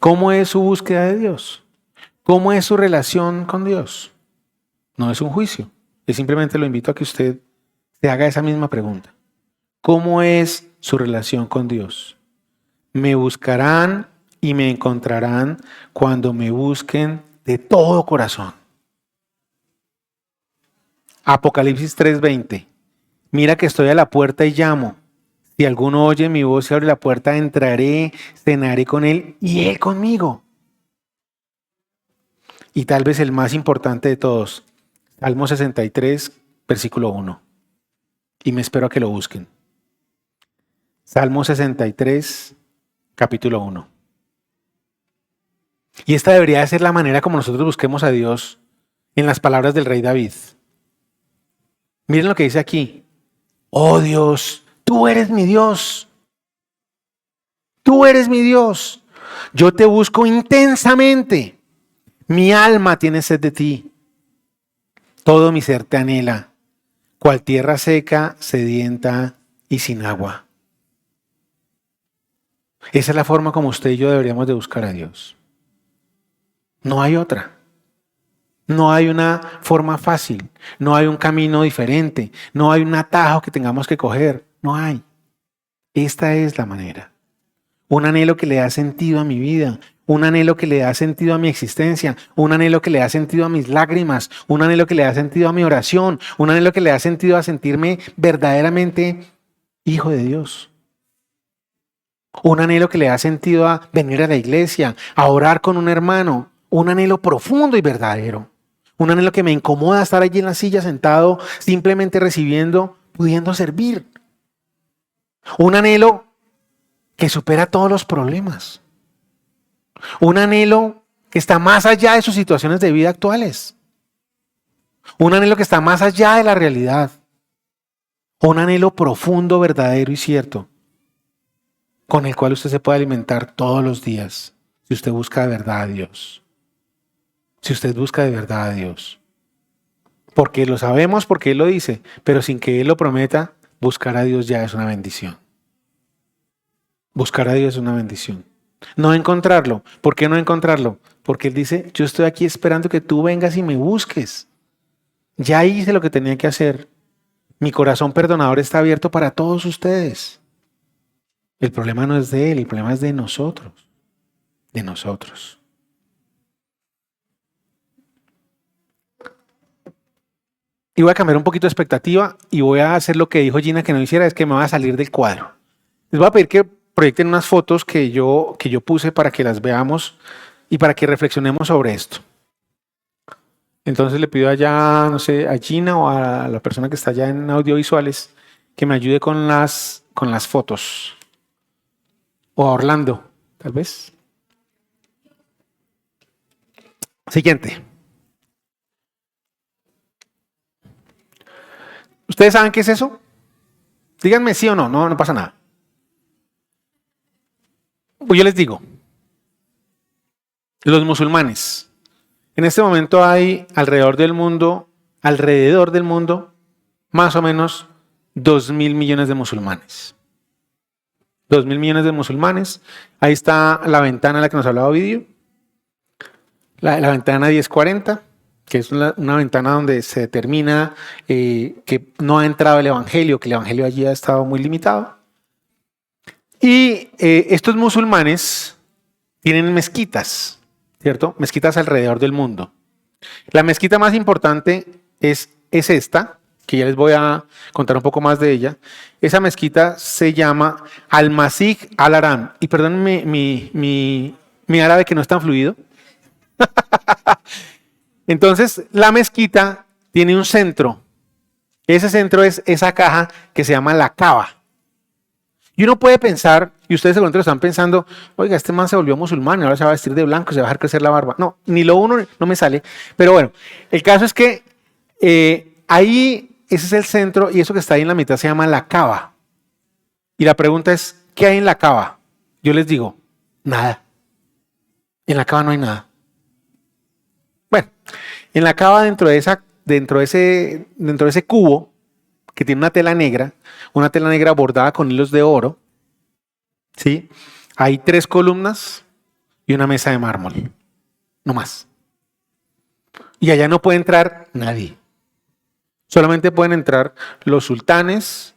¿Cómo es su búsqueda de Dios? ¿Cómo es su relación con Dios? No es un juicio, es simplemente lo invito a que usted se haga esa misma pregunta. ¿Cómo es su relación con Dios? Me buscarán y me encontrarán cuando me busquen de todo corazón. Apocalipsis 3:20. Mira que estoy a la puerta y llamo. Si alguno oye mi voz y abre la puerta, entraré, cenaré con él y él conmigo. Y tal vez el más importante de todos, Salmo 63, versículo 1. Y me espero a que lo busquen. Salmo 63, capítulo 1. Y esta debería ser la manera como nosotros busquemos a Dios en las palabras del rey David. Miren lo que dice aquí. Oh Dios, tú eres mi Dios. Tú eres mi Dios. Yo te busco intensamente. Mi alma tiene sed de ti. Todo mi ser te anhela, cual tierra seca, sedienta y sin agua. Esa es la forma como usted y yo deberíamos de buscar a Dios. No hay otra. No hay una forma fácil. No hay un camino diferente. No hay un atajo que tengamos que coger. No hay. Esta es la manera. Un anhelo que le da sentido a mi vida. Un anhelo que le da sentido a mi existencia. Un anhelo que le da sentido a mis lágrimas. Un anhelo que le da sentido a mi oración. Un anhelo que le da sentido a sentirme verdaderamente hijo de Dios. Un anhelo que le da sentido a venir a la iglesia, a orar con un hermano. un anhelo profundo y verdadero. Un anhelo que me incomoda estar allí en la silla sentado, simplemente recibiendo, pudiendo servir. Un anhelo que supera todos los problemas. Un anhelo que está más allá de sus situaciones de vida actuales. Un anhelo que está más allá de la realidad. Un anhelo profundo, verdadero y cierto, con el cual usted se puede alimentar todos los días, si usted busca de verdad a Dios. Si usted busca de verdad a Dios. Porque lo sabemos, porque Él lo dice, pero sin que Él lo prometa, buscar a Dios ya es una bendición. Buscar a Dios es una bendición. No encontrarlo. ¿Por qué no encontrarlo? Porque Él dice, yo estoy aquí esperando que tú vengas y me busques. Ya hice lo que tenía que hacer. Mi corazón perdonador está abierto para todos ustedes. El problema no es de Él, el problema es de nosotros. De nosotros. Y voy a cambiar un poquito de expectativa y voy a hacer lo que dijo Gina que no hiciera, es que me voy a salir del cuadro. Les voy a pedir que proyecten unas fotos que yo puse para que las veamos y para que reflexionemos sobre esto. Entonces le pido allá, no sé, a Gina o a la persona que está allá en audiovisuales que me ayude con las fotos. O a Orlando, tal vez. Siguiente. ¿Ustedes saben qué es eso? Díganme sí o no, no pasa nada. Pues yo les digo, los musulmanes. En este momento hay alrededor del mundo, más o menos 2.000 millones de musulmanes. 2.000 millones de musulmanes. Ahí está la ventana en la que nos hablaba Ovidio. La ventana 1040, que es una ventana donde se determina que no ha entrado el evangelio, que el evangelio allí ha estado muy limitado. Y estos musulmanes tienen mezquitas, ¿cierto? Mezquitas alrededor del mundo. La mezquita más importante es esta, que ya les voy a contar un poco más de ella. Esa mezquita se llama Al-Masjid Al-Haram. Y perdónenme mi árabe que no es tan fluido. Entonces, la mezquita tiene un centro. Ese centro es esa caja que se llama la Kaaba. Y uno puede pensar, y ustedes seguramente lo están pensando, oiga, este man se volvió musulmán, ahora se va a vestir de blanco, se va a dejar crecer la barba. No, ni lo uno no me sale. Pero bueno, el caso es que ahí, ese es el centro, y eso que está ahí en la mitad se llama la Kaaba. Y la pregunta es, ¿qué hay en la Kaaba? Yo les digo, nada. En la Kaaba no hay nada. Bueno, en la Kaaba dentro de ese cubo, que tiene una tela negra bordada con hilos de oro, ¿sí? Hay 3 columnas y una mesa de mármol, no más. Y allá no puede entrar nadie. Solamente pueden entrar los sultanes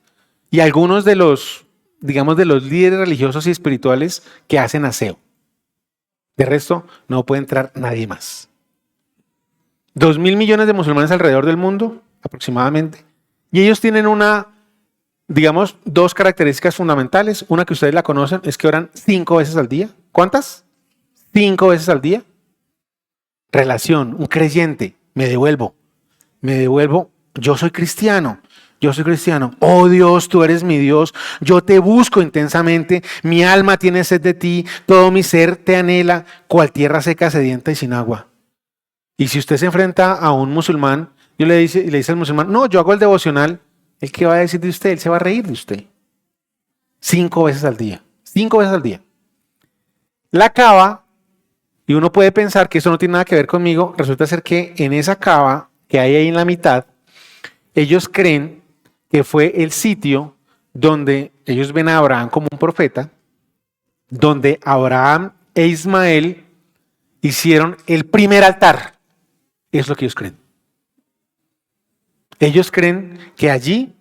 y algunos de los líderes religiosos y espirituales que hacen aseo. De resto, no puede entrar nadie más. 2.000 millones de musulmanes alrededor del mundo, aproximadamente. Y ellos tienen 2 características fundamentales. Una que ustedes la conocen es que oran 5 veces al día. ¿Cuántas? 5 veces al día. Relación, un creyente. Me devuelvo. Yo soy cristiano. Oh Dios, tú eres mi Dios. Yo te busco intensamente. Mi alma tiene sed de ti. Todo mi ser te anhela, cual tierra seca, sedienta y sin agua. Y si usted se enfrenta a un musulmán, le dice al musulmán, no, yo hago el devocional, ¿el qué va a decir de usted? Él se va a reír de usted. 5 veces al día. 5 veces al día. La Kaaba, y uno puede pensar que eso no tiene nada que ver conmigo, resulta ser que en esa Kaaba que hay ahí en la mitad, ellos creen que fue el sitio donde ellos ven a Abraham como un profeta, donde Abraham e Ismael hicieron el primer altar. Es lo que ellos creen. Ellos creen que allí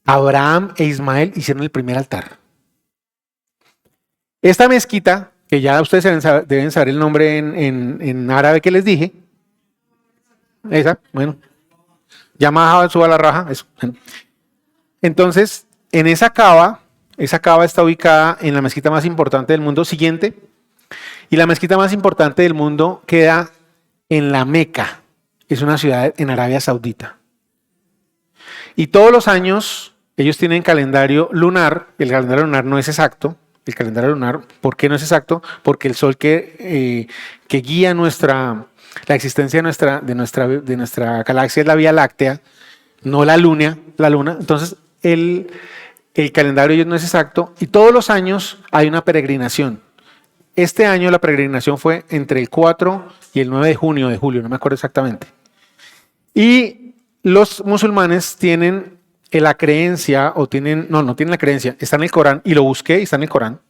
Abraham e Ismael hicieron el primer altar. Esta mezquita, que ya ustedes deben saber el nombre en árabe que les dije, esa, bueno, llamada suba la raja, eso. Entonces, en esa Kaaba está ubicada en la mezquita más importante del mundo. Siguiente, Y la mezquita más importante del mundo queda en la Meca. Es una ciudad en Arabia Saudita. Y todos los años ellos tienen calendario lunar. El calendario lunar no es exacto. El calendario lunar, ¿por qué no es exacto? Porque el sol que guía la existencia de nuestra galaxia es la Vía Láctea, no la luna. Entonces, el calendario de ellos no es exacto y todos los años hay una peregrinación. Este año la peregrinación fue entre el 4 y el 9 de junio, de julio, no me acuerdo exactamente. Y los musulmanes tienen la creencia, no tienen la creencia, está en el Corán, y lo busqué y está en el Corán.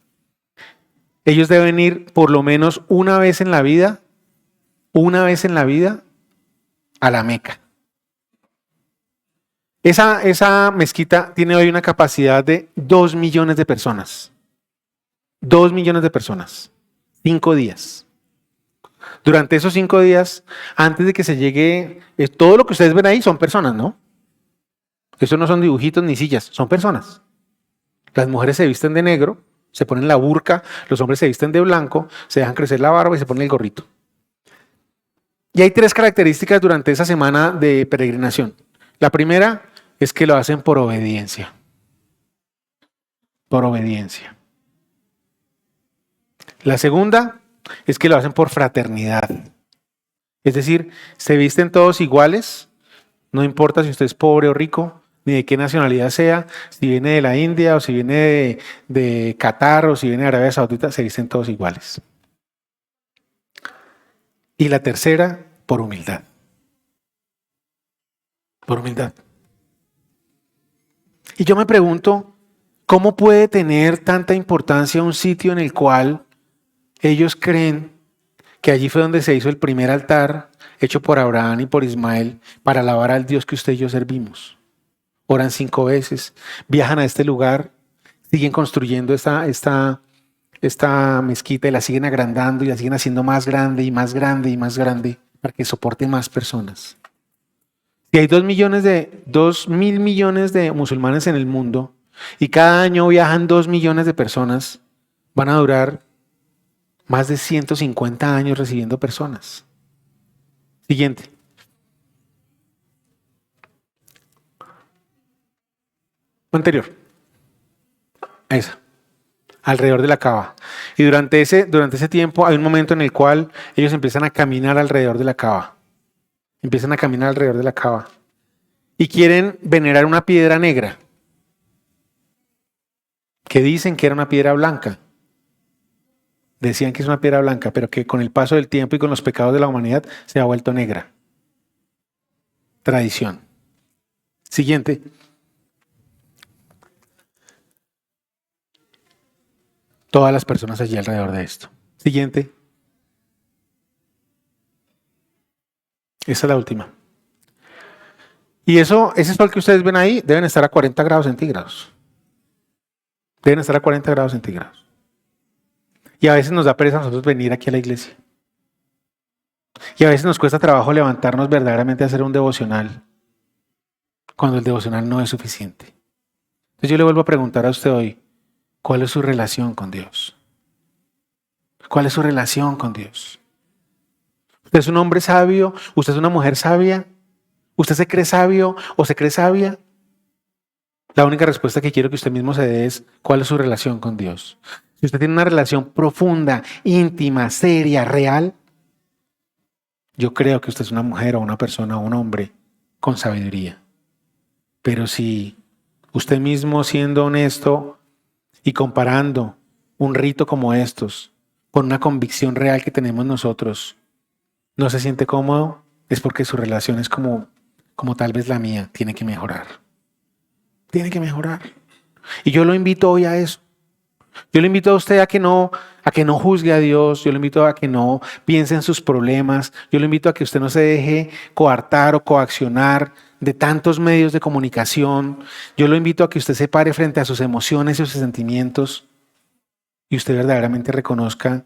Ellos deben ir por lo menos una vez en la vida, a la Meca. Esa mezquita tiene hoy una capacidad de 2 millones de personas. 2 millones de personas. 5 días. Durante esos 5 días, antes de que se llegue, todo lo que ustedes ven ahí son personas, ¿no? Eso no son dibujitos ni sillas, son personas. Las mujeres se visten de negro, se ponen la burka, los hombres se visten de blanco, se dejan crecer la barba y se ponen el gorrito. Y hay 3 características durante esa semana de peregrinación. La primera es que lo hacen por obediencia. Por obediencia. La segunda es que lo hacen por fraternidad. Es decir, se visten todos iguales, no importa si usted es pobre o rico, ni de qué nacionalidad sea, si viene de la India o si viene de Qatar o si viene de Arabia Saudita, se visten todos iguales. Y la tercera, por humildad. Por humildad. Y yo me pregunto, ¿cómo puede tener tanta importancia un sitio en el cual ellos creen que allí fue donde se hizo el primer altar hecho por Abraham y por Ismael para alabar al Dios que usted y yo servimos? Oran 5 veces, viajan a este lugar, siguen construyendo esta mezquita y la siguen agrandando y la siguen haciendo más grande y más grande y más grande para que soporte más personas. Si hay 2 mil millones de musulmanes en el mundo y cada año viajan 2 millones de personas, van a durar más de 150 años recibiendo personas. Siguiente. Anterior. Esa. Alrededor de la Kaaba. Y durante ese tiempo hay un momento en el cual ellos empiezan a caminar alrededor de la Kaaba. Empiezan a caminar alrededor de la Kaaba. Y quieren venerar una piedra negra. Que dicen que era una piedra blanca. Decían que es una piedra blanca, pero que con el paso del tiempo y con los pecados de la humanidad se ha vuelto negra. Tradición. Siguiente. Todas las personas allí alrededor de esto. Siguiente. Esa es la última. Y ese sol que ustedes ven ahí, deben estar a 40 grados centígrados. Deben estar a 40 grados centígrados. Y a veces nos da pereza a nosotros venir aquí a la iglesia. Y a veces nos cuesta trabajo levantarnos verdaderamente a hacer un devocional, cuando el devocional no es suficiente. Entonces yo le vuelvo a preguntar a usted hoy, ¿cuál es su relación con Dios? ¿Cuál es su relación con Dios? ¿Usted es un hombre sabio? ¿Usted es una mujer sabia? ¿Usted se cree sabio o se cree sabia? La única respuesta que quiero que usted mismo se dé es ¿cuál es su relación con Dios? Si usted tiene una relación profunda, íntima, seria, real, yo creo que usted es una mujer o una persona o un hombre con sabiduría. Pero si usted mismo, siendo honesto y comparando un rito como estos con una convicción real que tenemos nosotros, no se siente cómodo, es porque su relación es como tal vez la mía, tiene que mejorar. Tiene que mejorar. Y yo lo invito hoy a eso. Yo le invito a usted a que no juzgue a Dios, yo le invito a que no piense en sus problemas, yo le invito a que usted no se deje coartar o coaccionar de tantos medios de comunicación, yo lo invito a que usted se pare frente a sus emociones y sus sentimientos y usted verdaderamente reconozca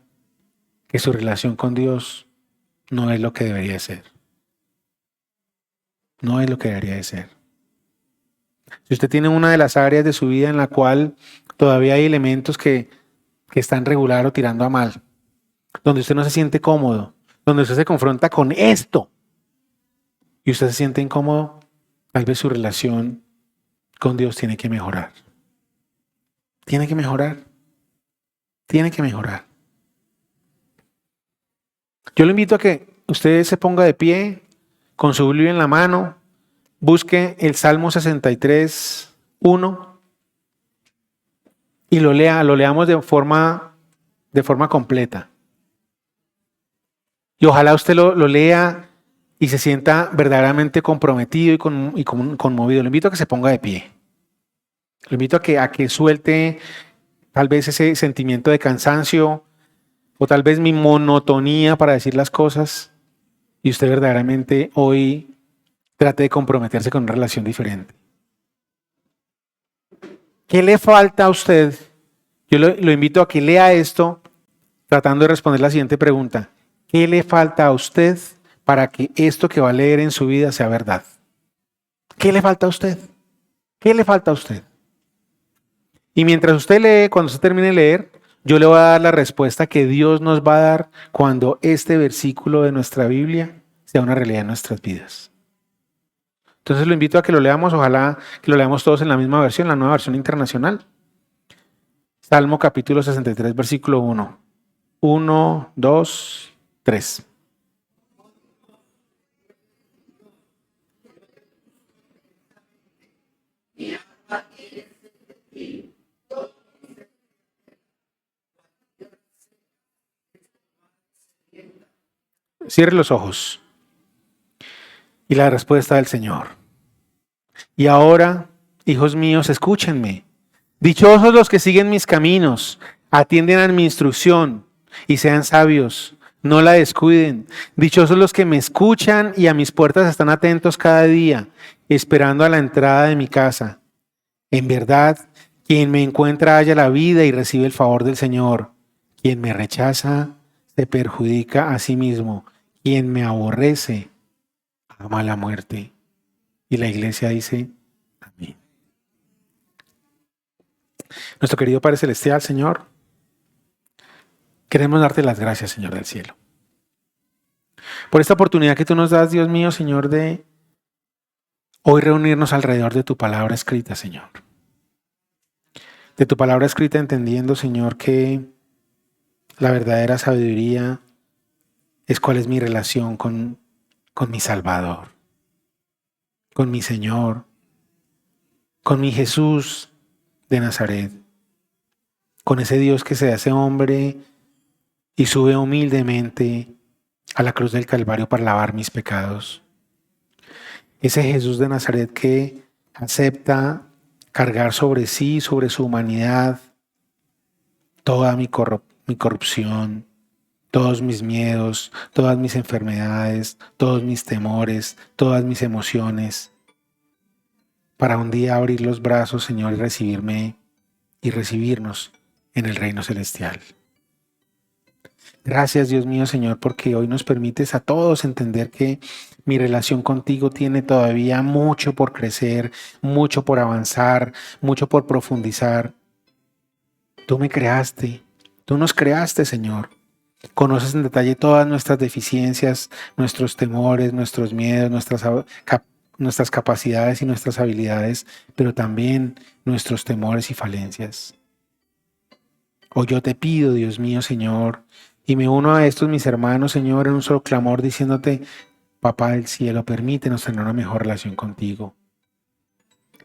que su relación con Dios no es lo que debería ser. No es lo que debería de ser. Si usted tiene una de las áreas de su vida en la cual todavía hay elementos que están regular o tirando a mal, donde usted no se siente cómodo, donde usted se confronta con esto y usted se siente incómodo, tal vez su relación con Dios tiene que mejorar. Tiene que mejorar. Tiene que mejorar. Yo le invito a que usted se ponga de pie con su Biblia en la mano, busque el Salmo 63, 1 y lo leamos de forma completa. Y ojalá usted lo lea y se sienta verdaderamente comprometido y conmovido. Le invito a que se ponga de pie. Le invito a que suelte tal vez ese sentimiento de cansancio o tal vez mi monotonía para decir las cosas y usted verdaderamente hoy trate de comprometerse con una relación diferente. ¿Qué le falta a usted? Yo lo invito a que lea esto tratando de responder la siguiente pregunta. ¿Qué le falta a usted para que esto que va a leer en su vida sea verdad? ¿Qué le falta a usted? ¿Qué le falta a usted? Y mientras usted lee, cuando usted termine de leer, yo le voy a dar la respuesta que Dios nos va a dar cuando este versículo de nuestra Biblia sea una realidad en nuestras vidas. Entonces lo invito a que lo leamos, ojalá que lo leamos todos en la misma versión, la nueva versión internacional. Salmo capítulo 63, versículo 1. 1, 2, 3. Cierre los ojos. Y la respuesta del Señor. Y ahora, hijos míos, escúchenme. Dichosos los que siguen mis caminos, atienden a mi instrucción y sean sabios, no la descuiden. Dichosos los que me escuchan y a mis puertas están atentos cada día, esperando a la entrada de mi casa. En verdad, quien me encuentra halla la vida y recibe el favor del Señor. Quien me rechaza se perjudica a sí mismo. Quien me aborrece ama la muerte. Y la iglesia dice, amén. Nuestro querido Padre Celestial, Señor, queremos darte las gracias, Señor del cielo, por esta oportunidad que tú nos das, Dios mío, Señor, de hoy reunirnos alrededor de tu palabra escrita, Señor. De tu palabra escrita entendiendo, Señor, que la verdadera sabiduría es cuál es mi relación con mi Salvador, con mi Señor, con mi Jesús de Nazaret, con ese Dios que se hace hombre y sube humildemente a la cruz del Calvario para lavar mis pecados. Ese Jesús de Nazaret que acepta cargar sobre sí, sobre su humanidad, toda mi corrupción, todos mis miedos, todas mis enfermedades, todos mis temores, todas mis emociones, para un día abrir los brazos, Señor, y recibirme y recibirnos en el reino celestial. Gracias, Dios mío, Señor, porque hoy nos permites a todos entender que mi relación contigo tiene todavía mucho por crecer, mucho por avanzar, mucho por profundizar. Tú me creaste, tú nos creaste, Señor. Conoces en detalle todas nuestras deficiencias, nuestros temores, nuestros miedos, nuestras capacidades y nuestras habilidades, pero también nuestros temores y falencias. Hoy yo te pido, Dios mío, Señor, y me uno a estos mis hermanos, Señor, en un solo clamor diciéndote, Papá del cielo, permítenos tener una mejor relación contigo.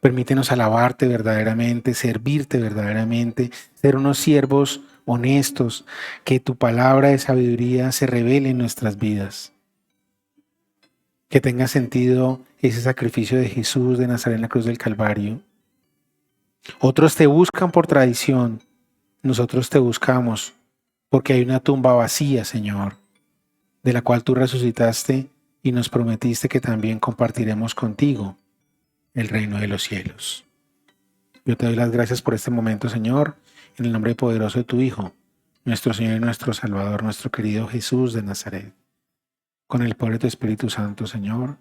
Permítenos alabarte verdaderamente, servirte verdaderamente, ser unos siervos honestos, que tu palabra de sabiduría se revele en nuestras vidas. Que tenga sentido ese sacrificio de Jesús de Nazaret en la cruz del Calvario. Otros te buscan por tradición, nosotros te buscamos porque hay una tumba vacía, Señor, de la cual tú resucitaste y nos prometiste que también compartiremos contigo el reino de los cielos. Yo te doy las gracias por este momento, Señor, en el nombre poderoso de tu Hijo, nuestro Señor y nuestro Salvador, nuestro querido Jesús de Nazaret. Con el poder de tu Espíritu Santo, Señor.